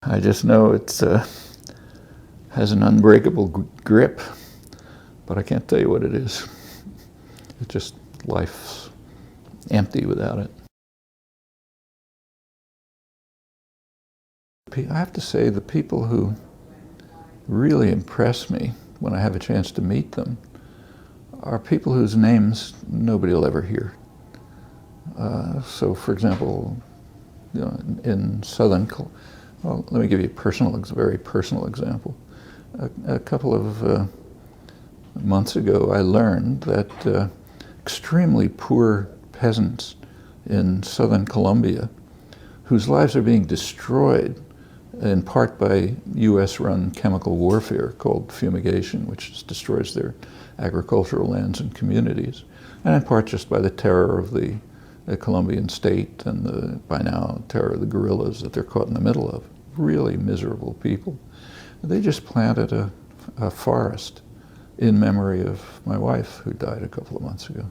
I just know it has an unbreakable grip, but I can't tell you what it is. It's just life's empty without it. I have to say the people who really impress me when I have a chance to meet them are people whose names nobody will ever hear. So, for example, you know, in southern, well, let me give you a very personal example. A couple of months ago, I learned that extremely poor peasants in southern Colombia, whose lives are being destroyed in part by US-run chemical warfare called fumigation, which destroys their agricultural lands and communities, and in part just by the terror of the Colombian state and the, by now, terror of the guerrillas that they're caught in the middle of. Really miserable people. They just planted a forest in memory of my wife, who died a couple of months ago.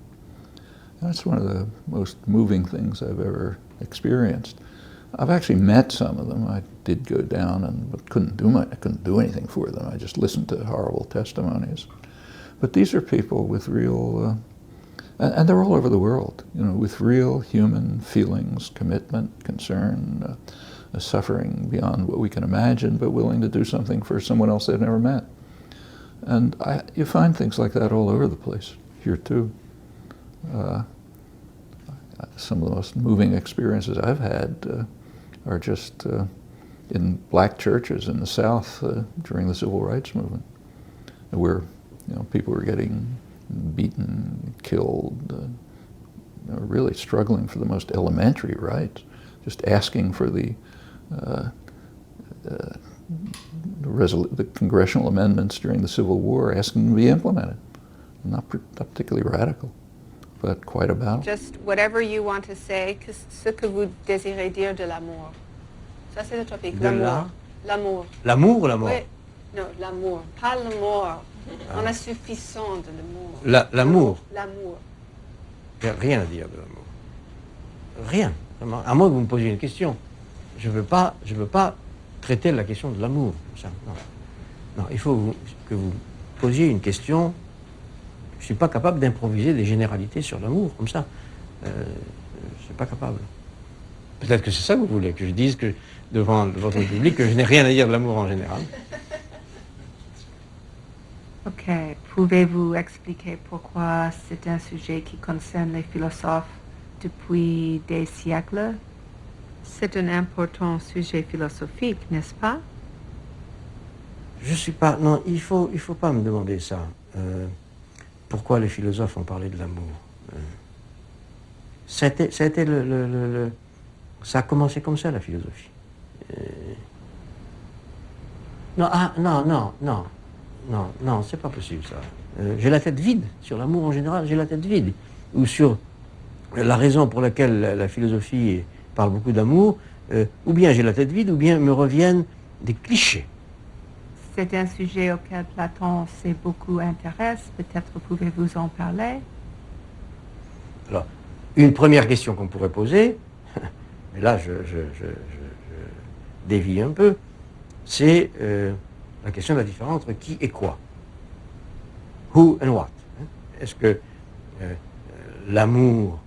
And that's one of the most moving things I've ever experienced. I've actually met some of them. I did go down but couldn't do anything for them. I just listened to horrible testimonies. But these are people with real, and they're all over the world, you know, with real human feelings, commitment, concern, suffering beyond what we can imagine, but willing to do something for someone else they've never met. And you find things like that all over the place, here too. Some of the most moving experiences I've had are just in black churches in the South during the Civil Rights Movement, where people were getting beaten, killed, really struggling for the most elementary rights, just asking for the congressional amendments during the Civil War, asking them to be implemented. Not particularly radical, but quite a battle. Just whatever you want to say, ce que vous désirez dire de l'amour. Ça, c'est le topic. L'amour. L'amour. L'amour ou la mort? Oui. Non, l'amour. Pas le mort. On a suffisant de l'amour. L'amour? L'amour. Il n'y a rien à dire de l'amour. Rien. Vraiment. À moins que vous me posiez une question. Je veux pas traiter la question de l'amour. Non, il faut que vous posiez une question. Je ne suis pas capable d'improviser des généralités sur l'amour, comme ça. Je ne suis pas capable. Peut-être que c'est ça que vous voulez, que je dise que, devant votre public que je n'ai rien à dire de l'amour en général. Ok. Pouvez-vous expliquer pourquoi c'est un sujet qui concerne les philosophes depuis des siècles? C'est un important sujet philosophique, n'est-ce pas? Je suis pas... Non, il faut pas me demander ça. Pourquoi les philosophes ont parlé de l'amour? Ça a commencé comme ça, la philosophie. Non, c'est pas possible, ça. J'ai la tête vide. Sur l'amour en général, j'ai la tête vide. Ou sur la raison pour laquelle la philosophie parle beaucoup d'amour, ou bien j'ai la tête vide, ou bien me reviennent des clichés. C'est un sujet auquel Platon s'est beaucoup intéressé. Peut-être pouvez-vous en parler? Alors, une première question qu'on pourrait poser, mais là je dévie un peu, c'est la question de la différence entre qui et quoi. Who and what. Est-ce que l'amour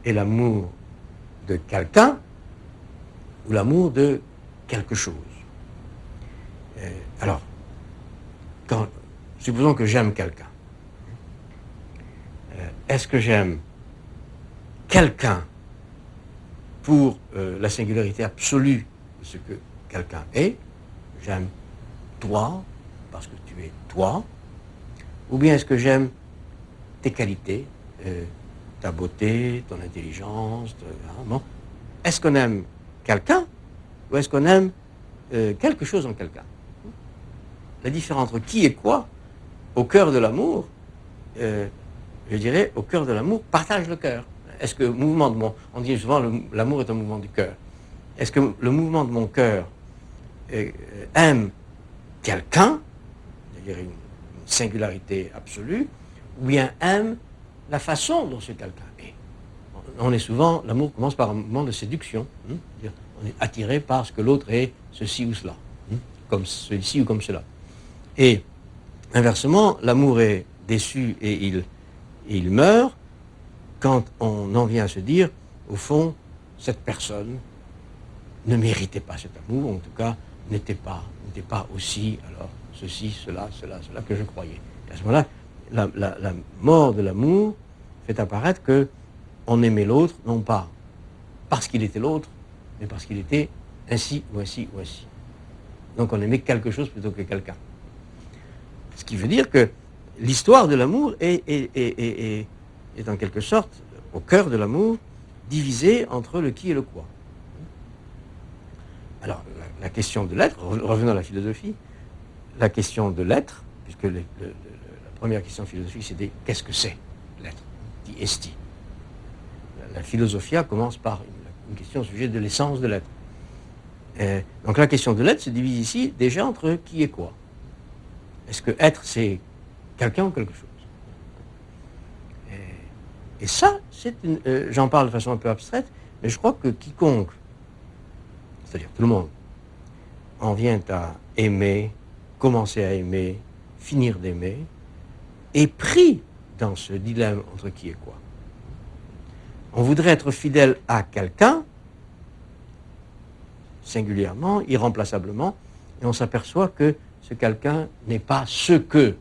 est l'amour de quelqu'un ou l'amour de quelque chose? Alors, supposons que j'aime quelqu'un. Est-ce que j'aime quelqu'un pour la singularité absolue de ce que quelqu'un est? J'aime toi parce que tu es toi. Ou bien est-ce que j'aime tes qualités, ta beauté, ton intelligence, bon. Est-ce qu'on aime quelqu'un ou est-ce qu'on aime quelque chose en quelqu'un? La différence entre qui et quoi, au cœur de l'amour, je dirais, au cœur de l'amour, partage le cœur. Est-ce que le mouvement de mon... On dit souvent l'amour est un mouvement du cœur. Est-ce que le mouvement de mon cœur aime quelqu'un, c'est-à-dire une singularité absolue, ou bien aime la façon dont ce quelqu'un est? On est souvent... L'amour commence par un mouvement de séduction. On est attiré parce que l'autre est ceci ou cela, comme ceci ou comme cela. Et inversement, l'amour est déçu et il meurt quand on en vient à se dire, au fond, cette personne ne méritait pas cet amour, en tout cas n'était pas aussi, alors ceci, cela que je croyais. Et à ce moment-là, la mort de l'amour fait apparaître qu'on aimait l'autre, non pas parce qu'il était l'autre, mais parce qu'il était ainsi ou ainsi ou ainsi. Donc on aimait quelque chose plutôt que quelqu'un. Ce qui veut dire que l'histoire de l'amour est en quelque sorte, au cœur de l'amour, divisée entre le qui et le quoi. Alors, la question de l'être, revenons à la philosophie, la question de l'être, puisque la première question philosophique, c'était qu'est-ce que c'est l'être, qui esti. La philosophia commence par une question au sujet de l'essence de l'être. Donc la question de l'être se divise ici déjà entre qui et quoi. Est-ce que être, c'est quelqu'un ou quelque chose? Et ça, j'en parle de façon un peu abstraite, mais je crois que quiconque, c'est-à-dire tout le monde, en vient à aimer, commencer à aimer, finir d'aimer, est pris dans ce dilemme entre qui et quoi. On voudrait être fidèle à quelqu'un, singulièrement, irremplaçablement, et on s'aperçoit que ce quelqu'un n'est pas ce que.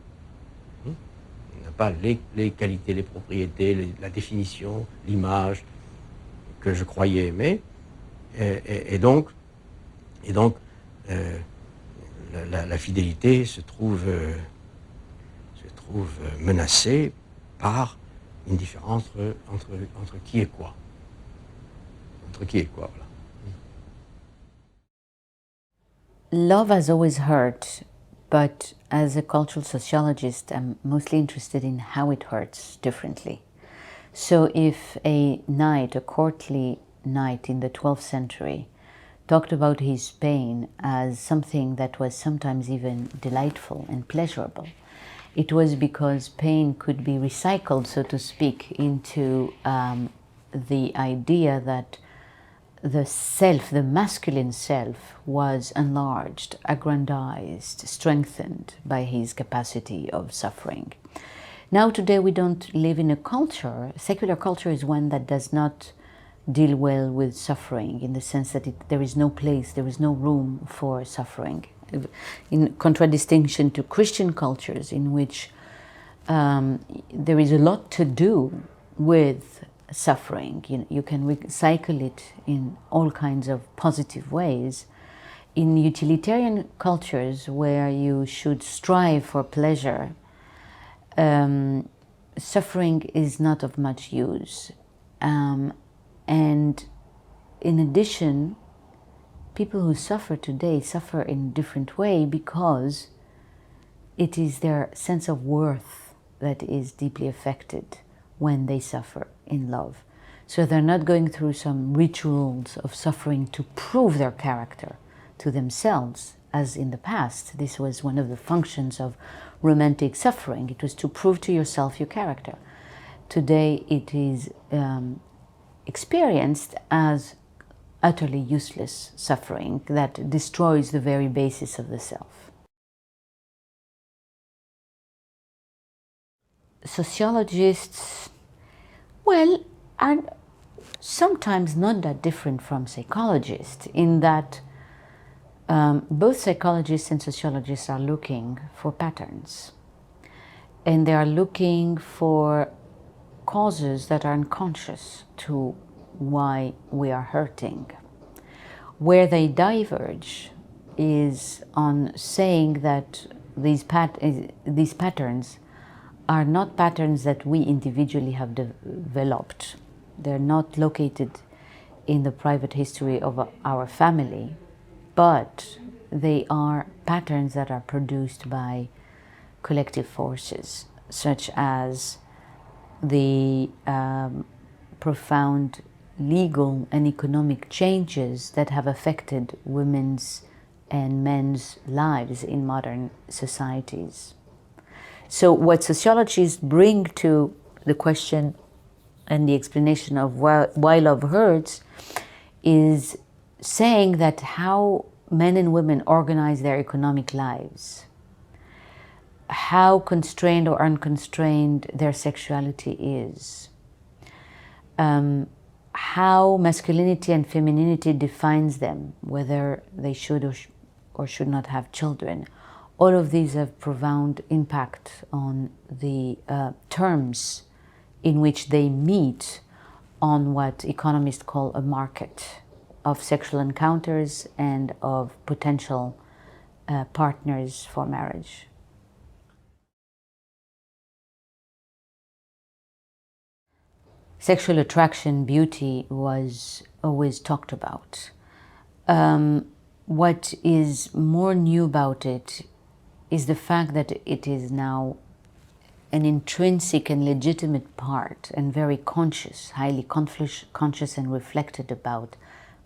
Il n'a pas les qualités, les propriétés, la définition, l'image que je croyais aimer. Et donc la fidélité se trouve menacée par une différence entre qui et quoi. Entre qui et quoi, voilà. Love has always hurt, but as a cultural sociologist, I'm mostly interested in how it hurts differently. So if a courtly knight in the 12th century, talked about his pain as something that was sometimes even delightful and pleasurable, it was because pain could be recycled, so to speak, into the idea that the self, the masculine self, was enlarged, aggrandized, strengthened by his capacity of suffering. Now today we don't live in a culture, secular culture is one that does not deal well with suffering, in the sense that there is no place, there is no room for suffering. In contradistinction to Christian cultures, in which there is a lot to do with suffering. You can recycle it in all kinds of positive ways. In utilitarian cultures, where you should strive for pleasure, suffering is not of much use. And in addition, people who suffer today suffer in a different way because it is their sense of worth that is deeply affected when they suffer in love. So they're not going through some rituals of suffering to prove their character to themselves, as in the past. This was one of the functions of romantic suffering. It was to prove to yourself your character. Today it is experienced as utterly useless suffering that destroys the very basis of the self. Sociologists, well, are sometimes not that different from psychologists, in that both psychologists and sociologists are looking for patterns, and they are looking for causes that are unconscious to why we are hurting. Where they diverge is on saying that these patterns are not patterns that we individually have developed. They're not located in the private history of our family, but they are patterns that are produced by collective forces, such as the profound legal and economic changes that have affected women's and men's lives in modern societies. So what sociologists bring to the question and the explanation of why love hurts is saying that how men and women organize their economic lives, how constrained or unconstrained their sexuality is, how masculinity and femininity defines them, whether they should or should not have children. All of these have profound impact on the terms in which they meet on what economists call a market of sexual encounters and of potential partners for marriage. Sexual attraction, beauty was always talked about. What is more new about it is the fact that it is now an intrinsic and legitimate part and very conscious, highly conscious and reflected about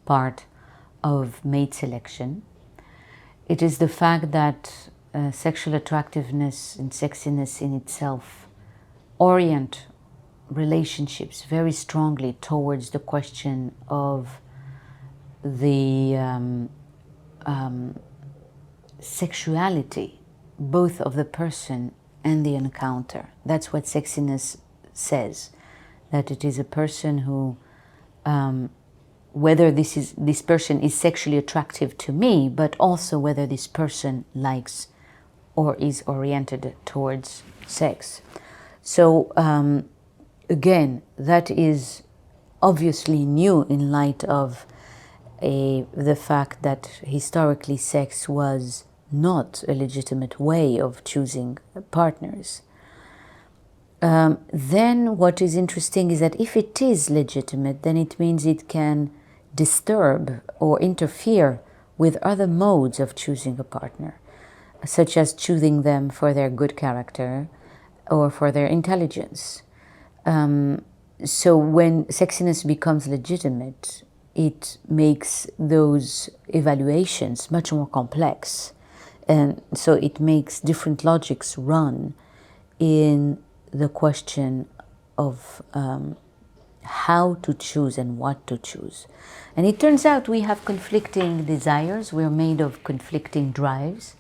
part of mate selection. It is the fact that sexual attractiveness and sexiness in itself orient relationships very strongly towards the question of the sexuality, both of the person and the encounter. That's what sexiness says, that it is a person who, whether this person is sexually attractive to me, but also whether this person likes or is oriented towards sex. So again, that is obviously new in light of the fact that historically sex was not a legitimate way of choosing partners. Then what is interesting is that if it is legitimate, then it means it can disturb or interfere with other modes of choosing a partner, such as choosing them for their good character or for their intelligence. So when sexiness becomes legitimate, it makes those evaluations much more complex. And so it makes different logics run in the question of how to choose and what to choose. And it turns out we have conflicting desires. We're made of conflicting drives.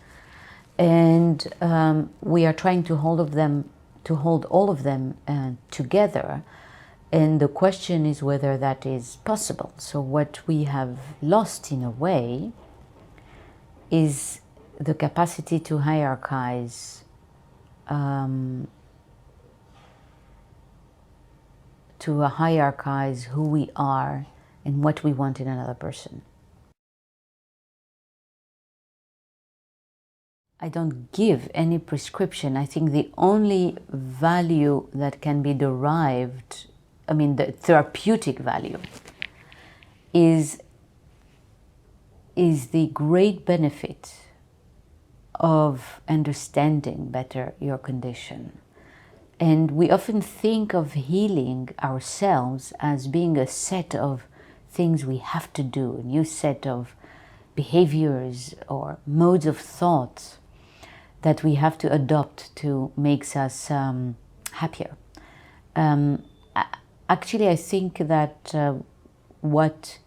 And we are trying to hold all of them together. And the question is whether that is possible. So what we have lost in a way is the capacity to hierarchize who we are and what we want in another person. I don't give any prescription. I think the only value that can be derived, I mean the therapeutic value, is the great benefit of understanding better your condition. And we often think of healing ourselves as being a set of things we have to do, a new set of behaviors or modes of thought that we have to adopt to make us happier. Actually, I think that what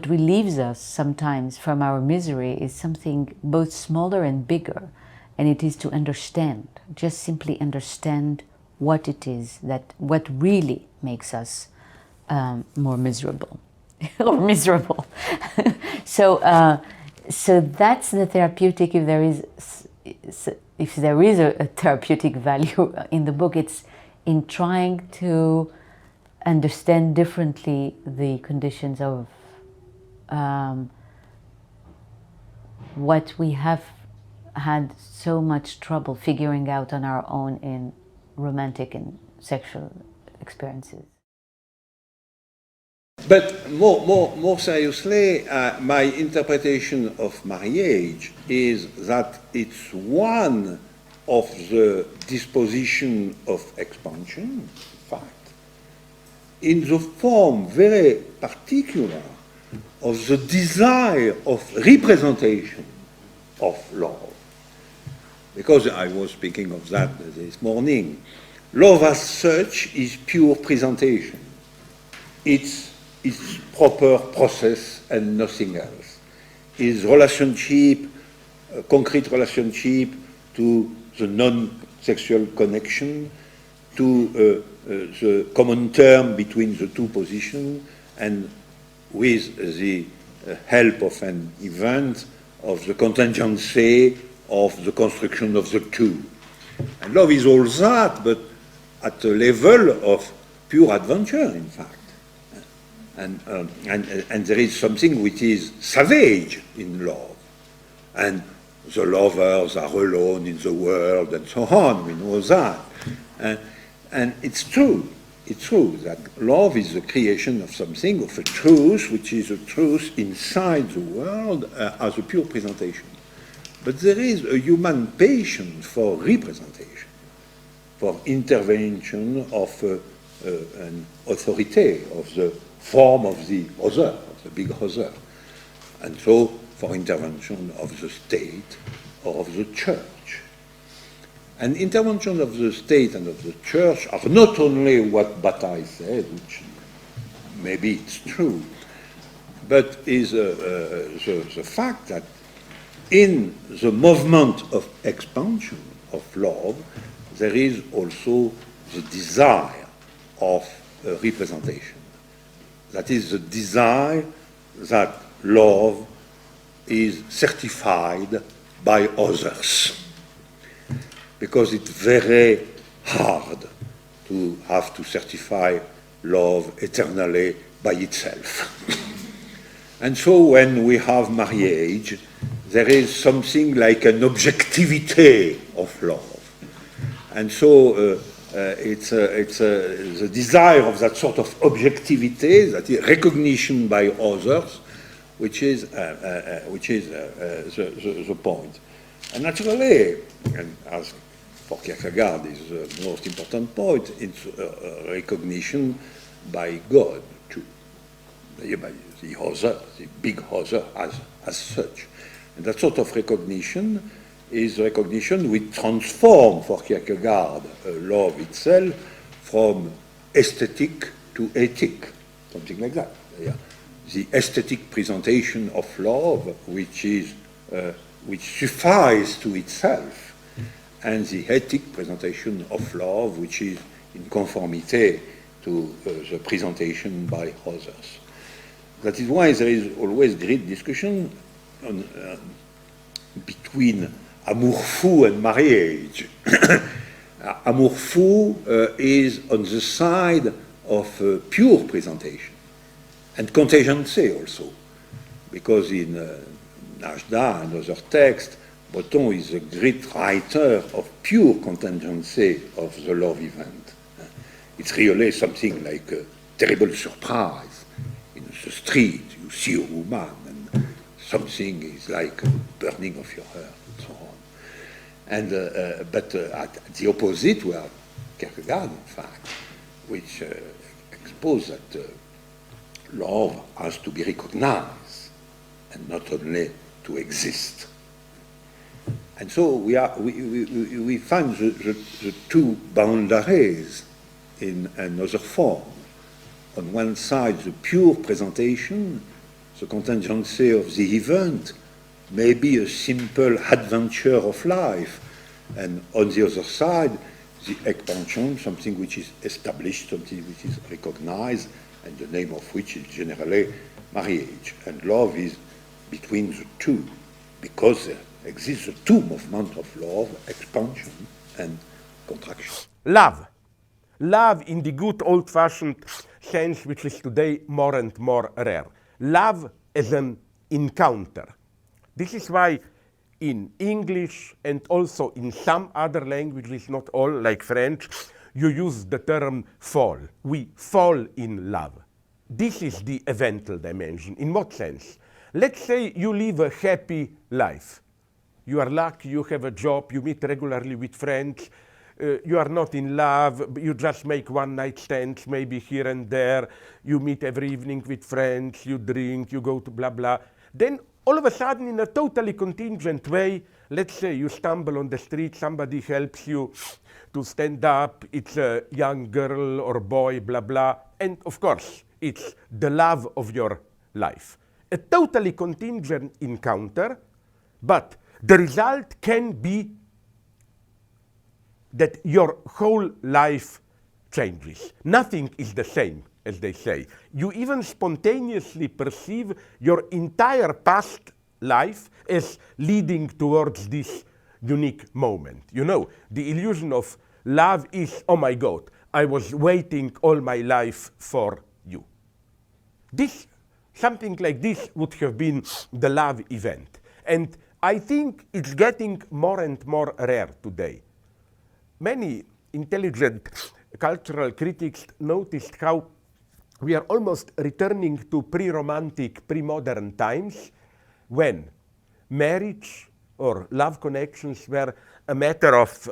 relieves us sometimes from our misery is something both smaller and bigger, and it is to understand, just simply understand what it is, what really makes us more miserable or miserable. So that's the therapeutic. If there is a therapeutic value in the book, it's in trying to understand differently the conditions of what we have had so much trouble figuring out on our own in romantic and sexual experiences. But more seriously, my interpretation of marriage is that it's one of the disposition of expansion, in fact, in the form very particular of the desire of representation of love. Because I was speaking of that this morning, love as such is pure presentation. its proper process and nothing else. Is relationship, concrete relationship to the non-sexual connection, to the common term between the two positions, and with the help of an event of the contingency of the construction of the two. And love is all that, but at the level of pure adventure, in fact. And there is something which is savage in love. And the lovers are alone in the world and so on, we know that. And it's true that love is the creation of something, of a truth, which is a truth inside the world as a pure presentation. But there is a human patience for representation, for intervention of an authority, of the form of the other, of the big other. And so for intervention of the state or of the church. And intervention of the state and of the church are not only what Bataille said, which maybe it's true, but is the fact that in the movement of expansion of love, there is also the desire of representation. That is the desire that love is certified by others. Because it's very hard to have to certify love eternally by itself. And so when we have marriage, there is something like an objectivity of love. And so it's the desire of that sort of objectivity, that is recognition by others, which is the point. And naturally, and as for Kierkegaard is the most important point, it's recognition by God too, by the other, the big other as such. And that sort of recognition is recognition which transforms for Kierkegaard love itself from aesthetic to ethic, something like that. Yeah. The aesthetic presentation of love, which suffices to itself, and the ethic presentation of love, which is in conformity to the presentation by others. That is why there is always great discussion between amour fou and marriage. Amour fou is on the side of pure presentation and contingency also, because in Najda and other texts, Breton is a great writer of pure contingency of the love event. It's really something like a terrible surprise. In the street, you see a woman, and something is like a burning of your heart, and so on. And but at the opposite, we have Kierkegaard, in fact, which exposes that love has to be recognized and not only to exist. And so we find the two boundaries in another form. On one side, the pure presentation, the contingency of the event, may be a simple adventure of life. And on the other side, the expansion, something which is established, something which is recognized, and the name of which is generally marriage. And love is between the two, because there exists the two movements of love, expansion and contraction. Love. Love in the good old-fashioned sense, which is today more and more rare. Love as an encounter. This is why in English and also in some other languages, not all, like French, you use the term fall. We fall in love. This is the eventual dimension. In what sense? Let's say you live a happy life. You are lucky, you have a job, you meet regularly with friends, you are not in love, you just make one-night stands, maybe here and there, you meet every evening with friends, you drink, you go to blah, blah. Then all of a sudden, in a totally contingent way, let's say you stumble on the street, somebody helps you to stand up, it's a young girl or boy, blah, blah, and of course, It's the love of your life. A totally contingent encounter, but the result can be that your whole life changes. Nothing is the same, as they say. You even spontaneously perceive your entire past life as leading towards this unique moment. You know, the illusion of love is, oh my God, I was waiting all my life for you. Something like this would have been the love event. And I think it's getting more and more rare today. Many intelligent cultural critics noticed how we are almost returning to pre-romantic, pre-modern times when marriage or love connections were a matter of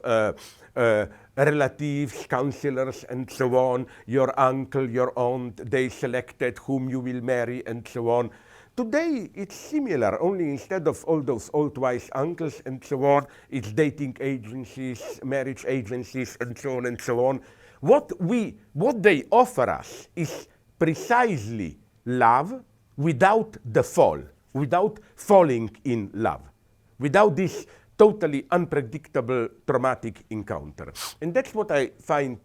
relatives, counselors, and so on. Your uncle, your aunt, they selected whom you will marry, and so on. Today, it's similar, only instead of all those old wise uncles and so on, it's dating agencies, marriage agencies, and so on and so on. What they offer us is precisely love without the fall, without falling in love, without this totally unpredictable traumatic encounter. And that's what I find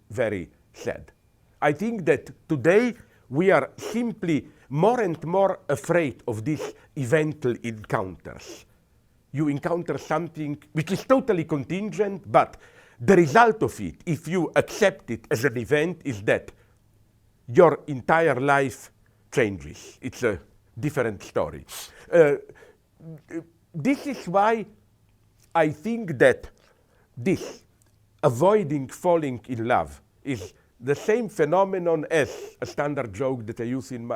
very sad. I think that today we are simply more and more afraid of these eventual encounters. You encounter something which is totally contingent, but the result of it, if you accept it as an event, is that your entire life changes. It's a different story. This is why I think that this avoiding falling in love is the same phenomenon as a standard joke that I use in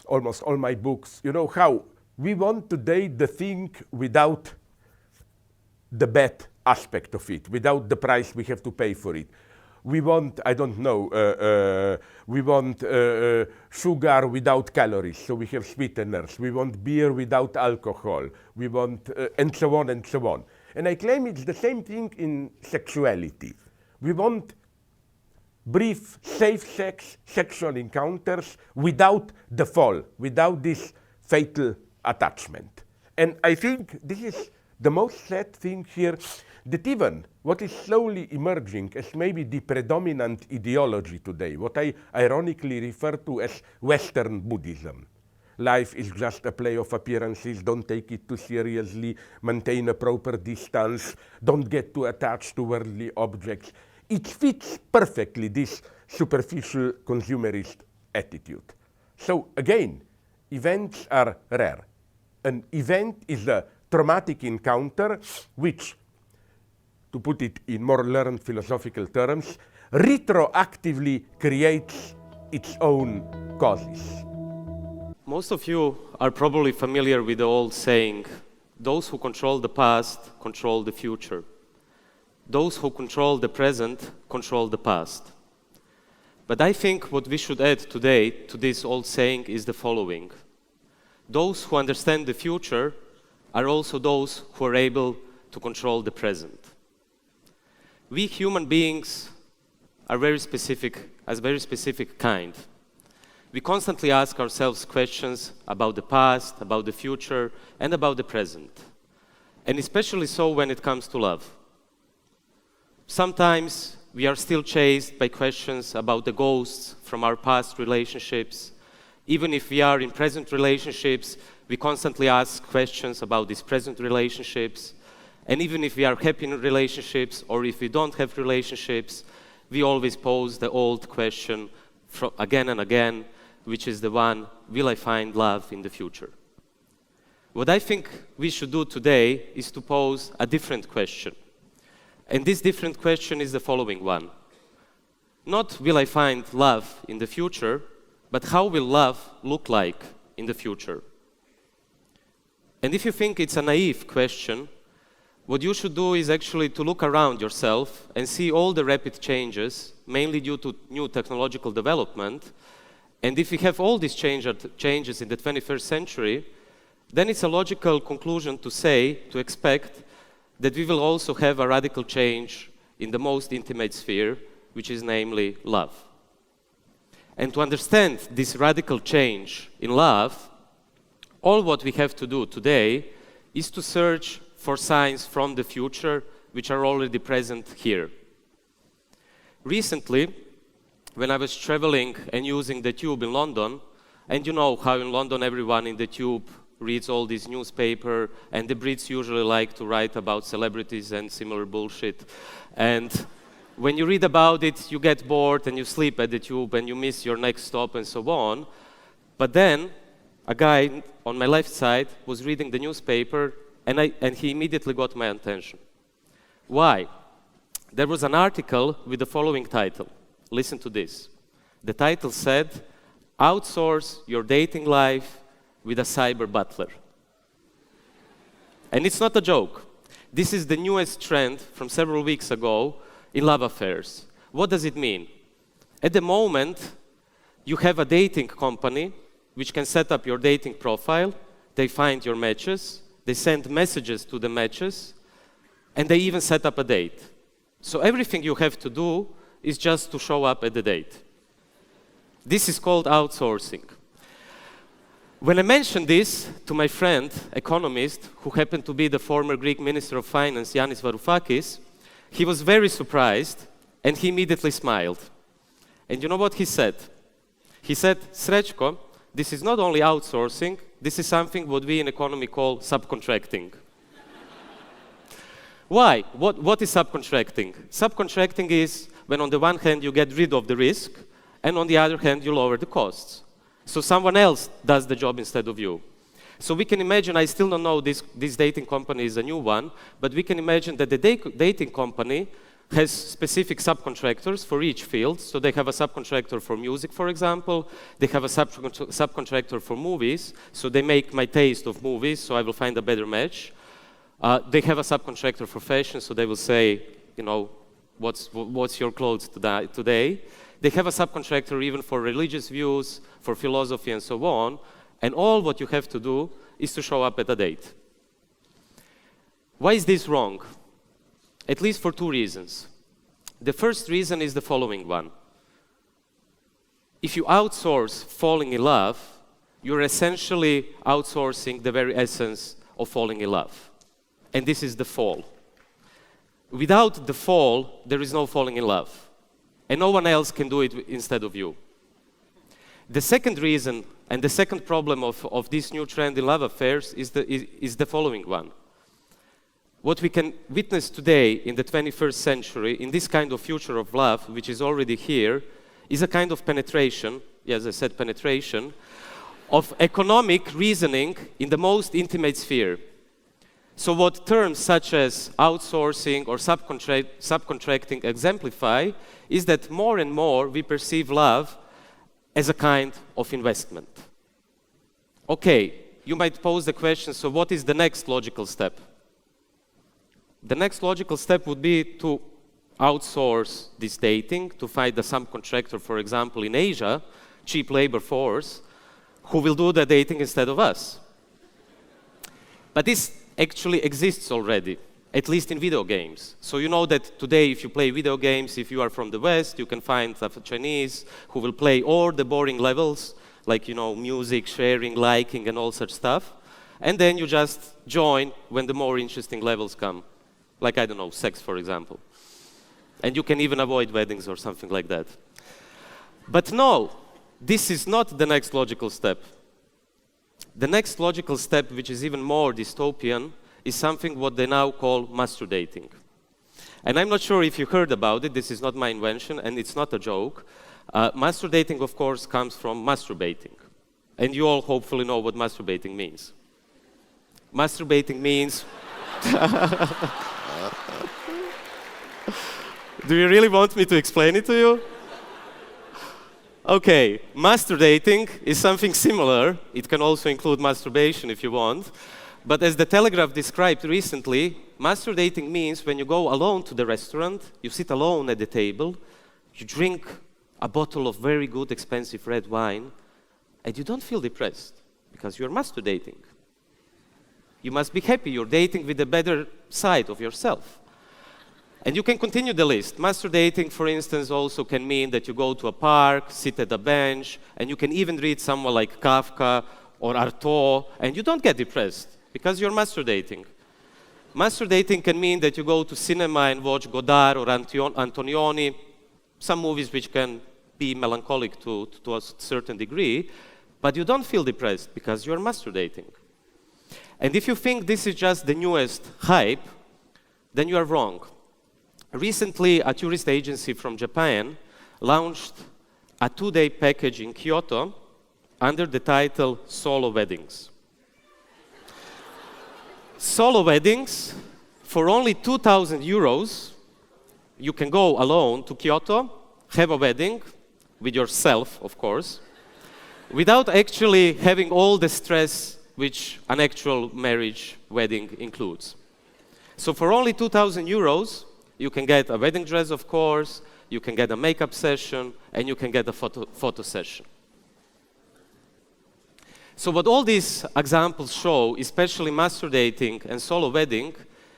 almost all my books. You know how we want to date the thing without the bad aspect of it, without the price we have to pay for it. We want, I don't know, we want sugar without calories, so we have sweeteners. We want beer without alcohol. We want, and so on and so on. And I claim it's the same thing in sexuality. We want brief, safe sex, sexual encounters without the fall, without this fatal attachment. And I think this is the most sad thing here, that even what is slowly emerging as maybe the predominant ideology today, what I ironically refer to as Western Buddhism. Life is just a play of appearances, don't take it too seriously, maintain a proper distance, don't get too attached to worldly objects. It fits perfectly this superficial consumerist attitude. So again, events are rare. An event is a traumatic encounter which, to put it in more learned philosophical terms, retroactively creates its own causes. Most of you are probably familiar with the old saying, those who control the past control the future. Those who control the present control the past. But I think what we should add today to this old saying is the following. Those who understand the future are also those who are able to control the present. We human beings are very specific kind. We constantly ask ourselves questions about the past, about the future, and about the present. And especially so when it comes to love. Sometimes we are still chased by questions about the ghosts from our past relationships. Even if we are in present relationships, we constantly ask questions about these present relationships. And even if we are happy in relationships, or if we don't have relationships, we always pose the old question again and again, which is the one, will I find love in the future? What I think we should do today is to pose a different question. And this different question is the following one. Not will I find love in the future, but how will love look like in the future? And if you think it's a naive question, what you should do is actually to look around yourself and see all the rapid changes, mainly due to new technological development. And if we have all these changes in the 21st century, then it's a logical conclusion to expect that we will also have a radical change in the most intimate sphere, which is namely love. And to understand this radical change in love, all what we have to do today is to search for signs from the future which are already present here. Recently, when I was traveling and using the tube in London, and you know how in London everyone in the tube reads all this newspaper, and the Brits usually like to write about celebrities and similar bullshit. And when you read about it, you get bored and you sleep at the tube and you miss your next stop and so on. But then a guy on my left side was reading the newspaper, and he immediately got my attention. Why? There was an article with the following title. Listen to this. The title said, "Outsource your dating life with a cyber butler." And it's not a joke. This is the newest trend from several weeks ago in love affairs. What does it mean? At the moment, you have a dating company which can set up your dating profile. They find your matches. They send messages to the matches. And they even set up a date. So everything you have to do is just to show up at the date. This is called outsourcing. When I mentioned this to my friend, economist, who happened to be the former Greek Minister of Finance, Yanis Varoufakis, he was very surprised, and he immediately smiled. And you know what he said? He said, "Srećko, this is not only outsourcing, this is something what we in economy call subcontracting." Why? What is subcontracting? Subcontracting is when on the one hand you get rid of the risk, and on the other hand you lower the costs. So someone else does the job instead of you. So we can imagine, I still don't know this dating company is a new one, but we can imagine that the dating company has specific subcontractors for each field. So they have a subcontractor for music, for example. They have a subcontractor for movies. So they make my taste of movies, so I will find a better match. They have a subcontractor for fashion, so they will say, you know, what's your clothes today? They have a subcontractor even for religious views, for philosophy, and so on. And all what you have to do is to show up at a date. Why is this wrong? At least for two reasons. The first reason is the following one. If you outsource falling in love, you're essentially outsourcing the very essence of falling in love. And this is the fall. Without the fall, there is no falling in love. And no one else can do it instead of you. The second reason and the second problem of this new trend in love affairs is the following one. What we can witness today in the 21st century, in this kind of future of love, which is already here, is a kind of penetration, as I said, penetration, of economic reasoning in the most intimate sphere. So what terms such as outsourcing or subcontracting exemplify is that more and more we perceive love as a kind of investment. Okay, you might pose the question, so what is the next logical step? The next logical step would be to outsource this dating, to find a subcontractor, for example, in Asia, cheap labor force, who will do the dating instead of us. But this actually exists already, at least in video games. So you know that today if you play video games, if you are from the West, you can find a Chinese who will play all the boring levels, like, you know, music, sharing, liking, and all such stuff. And then you just join when the more interesting levels come. Like, I don't know, sex, for example. And you can even avoid weddings or something like that. But no, this is not the next logical step. The next logical step, which is even more dystopian, is something what they now call masturbating. And I'm not sure if you heard about it. This is not my invention, and it's not a joke. Masturbating, of course, comes from masturbating. And you all hopefully know what masturbating means. Masturbating means... Do you really want me to explain it to you? Okay, masturbating is something similar. It can also include masturbation if you want. But as the Telegraph described recently, masturbating means when you go alone to the restaurant, you sit alone at the table, you drink a bottle of very good, expensive red wine, and you don't feel depressed because you're masturbating. You must be happy. You're dating with the better side of yourself. And you can continue the list. Master dating, for instance, also can mean that you go to a park, sit at a bench, and you can even read someone like Kafka or Artaud, and you don't get depressed because you're master dating. Master dating can mean that you go to cinema and watch Godard or Antonioni, some movies which can be melancholic to a certain degree, but you don't feel depressed because you're master dating. And if you think this is just the newest hype, then you are wrong. Recently, a tourist agency from Japan launched a 2-day package in Kyoto under the title Solo Weddings. Solo weddings, for only 2,000 euros, you can go alone to Kyoto, have a wedding, with yourself, of course, without actually having all the stress which an actual marriage wedding includes. So for only 2,000 euros, you can get a wedding dress, of course, you can get a makeup session, and you can get a photo session. So what all these examples show, especially master dating and solo wedding,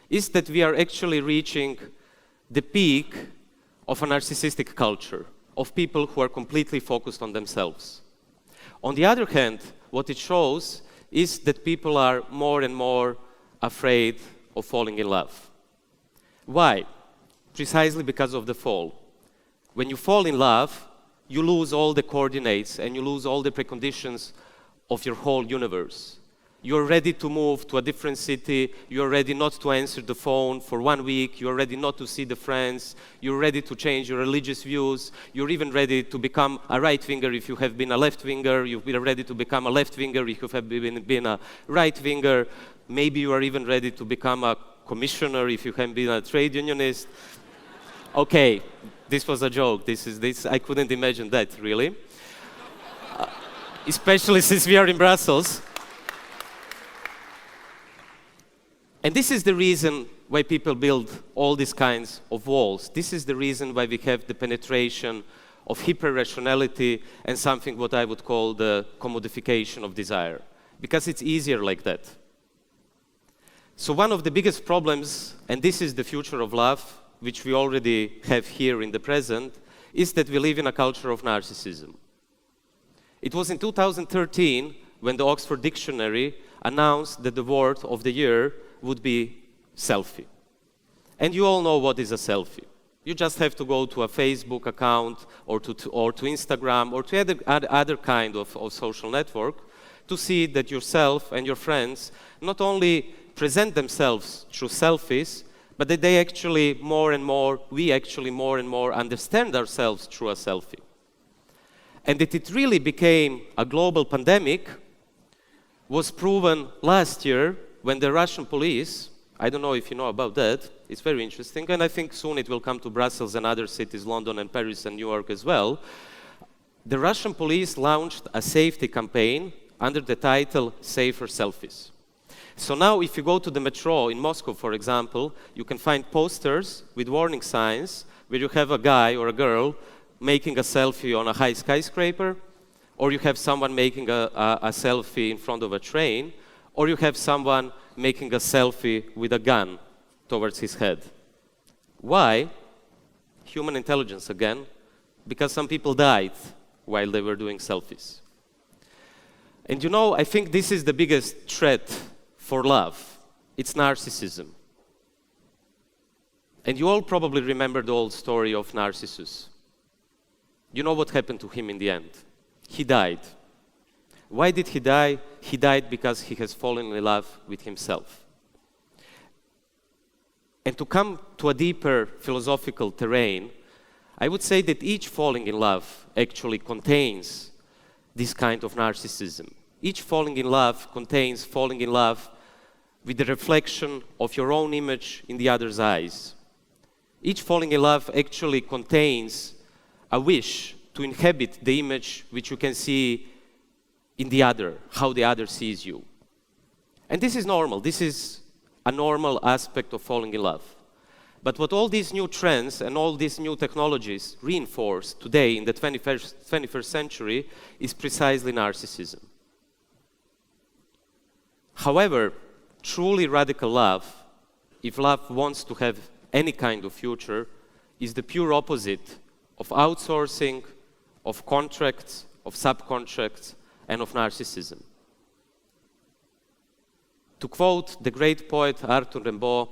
is that we are actually reaching the peak of a narcissistic culture, of people who are completely focused on themselves. On the other hand, what it shows is that people are more and more afraid of falling in love. Why? Precisely because of the fall. When you fall in love, you lose all the coordinates and you lose all the preconditions of your whole universe. You're ready to move to a different city, you're ready not to answer the phone for 1 week, you're ready not to see the friends, you're ready to change your religious views, you're even ready to become a right-winger if you have been a left-winger, you've been ready to become a left-winger if you have been a right-winger, maybe you are even ready to become a commissioner if you have been a trade unionist. Okay, this was a joke, I couldn't imagine that, really. Especially since we are in Brussels. And this is the reason why people build all these kinds of walls. This is the reason why we have the penetration of hyper-rationality and something what I would call the commodification of desire. Because it's easier like that. So one of the biggest problems, and this is the future of love, which we already have here in the present, is that we live in a culture of narcissism. It was in 2013 when the Oxford Dictionary announced that the word of the year would be selfie. And you all know what is a selfie. You just have to go to a Facebook account or to Instagram or to other kind of social network to see that yourself and your friends not only present themselves through selfies, but that we actually more and more understand ourselves through a selfie. And that it really became a global pandemic was proven last year when the Russian police, I don't know if you know about that, it's very interesting, and I think soon it will come to Brussels and other cities, London and Paris and New York as well. The Russian police launched a safety campaign under the title Safer Selfies. So now if you go to the metro in Moscow, for example, you can find posters with warning signs where you have a guy or a girl making a selfie on a high skyscraper, or you have someone making a selfie in front of a train, or you have someone making a selfie with a gun towards his head. Why? Human intelligence again, because some people died while they were doing selfies. And you know, I think this is the biggest threat for love. It's narcissism. And you all probably remember the old story of Narcissus. You know what happened to him in the end? He died. Why did he die? He died because he has fallen in love with himself. And to come to a deeper philosophical terrain, I would say that each falling in love actually contains this kind of narcissism. Each falling in love contains falling in love with the reflection of your own image in the other's eyes. Each falling in love actually contains a wish to inhabit the image which you can see in the other, how the other sees you. And this is normal. This is a normal aspect of falling in love. But what all these new trends and all these new technologies reinforce today in the 21st century is precisely narcissism. However, truly radical love, if love wants to have any kind of future is the pure opposite of outsourcing, of contracts, of subcontracts, and of narcissism. To quote the great poet Arthur Rimbaud,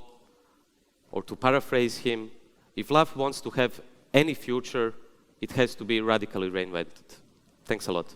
or to paraphrase him, if love wants to have any future, it has to be radically reinvented. Thanks a lot.